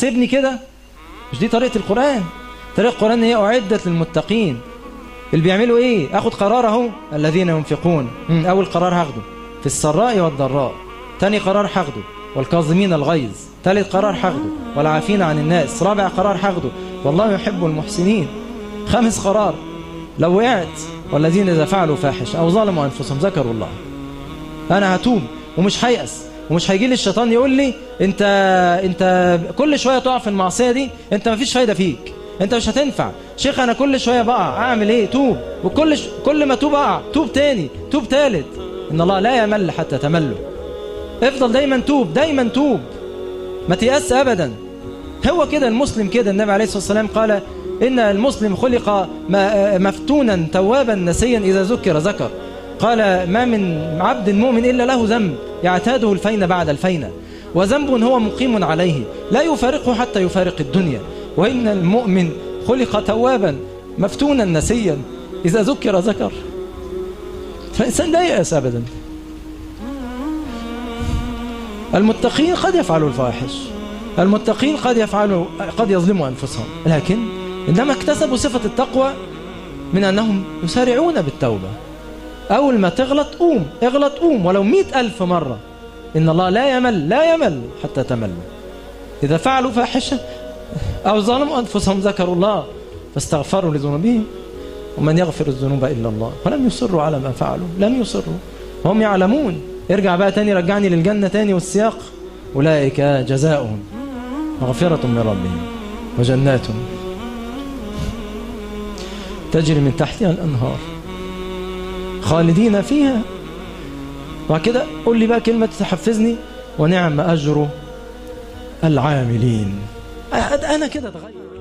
سيبني كده. مش دي طريقة القرآن. طريقة القرآن هي أعدت للمتقين. اللي بيعملوا إيه؟ أخد قرار أهو، الذين ينفقون. أول قرار هاخده في السراء والضراء. تاني قرار هاخده والكاظمين الغيظ. ثالث قرار هاخده والعافين عن الناس. رابع قرار هاخده والله يحب المحسنين. خامس قرار لو وقعت والذين إذا فعلوا فاحش أو ظلموا أنفسهم ذكروا الله، أنا هتوب ومش هيأس، ومش هيجي لي الشيطان يقول لي انت كل شويه تقع في المعصيه دي، انت مفيش فايده فيك، انت مش هتنفع. شيخ انا كل شويه بقع، اعمل ايه؟ توب. كل ما توب اقع، توب تاني، توب تالت. ان الله لا يمل حتى تملوا. افضل دايما توب، دايما توب، ما تيأس ابدا. هو كده المسلم كده. النبي عليه الصلاه والسلام قال ان المسلم خلق مفتونا توابا نسيا اذا ذكر ذكر. قال ما من عبد مؤمن إلا له ذنب يعتاده الفين بعد الفين، وذنب هو مقيم عليه لا يفارقه حتى يفارق الدنيا. وإن المؤمن خلق توابا مفتونا نسيا إذا ذكر ذكر. فالإنسان لا يأس أبدا. المتقين قد يفعلوا الفواحش، المتقين قد يظلموا أنفسهم، لكن إنما اكتسبوا صفة التقوى من أنهم يسارعون بالتوبة. أول ما تغلط قوم، اغلط قوم ولو 100,000 مرة. إن الله لا يمل حتى تملوا. إذا فعلوا فاحشة أو ظلموا أنفسهم ذكروا الله فاستغفروا لذنوبهم ومن يغفر الذنوب إلا الله ولم يصروا على ما فعلوا. لم يصروا وهم يعلمون. ارجع بقى تاني، رجعني للجنة تاني والسياق. أولئك جزاؤهم مغفرة من ربهم وجنات تجري من تحتها الأنهار خالدين فيها. وكده قول لي بقى كلمة تحفزني: ونعم أجر العاملين. أنا كده اتغير.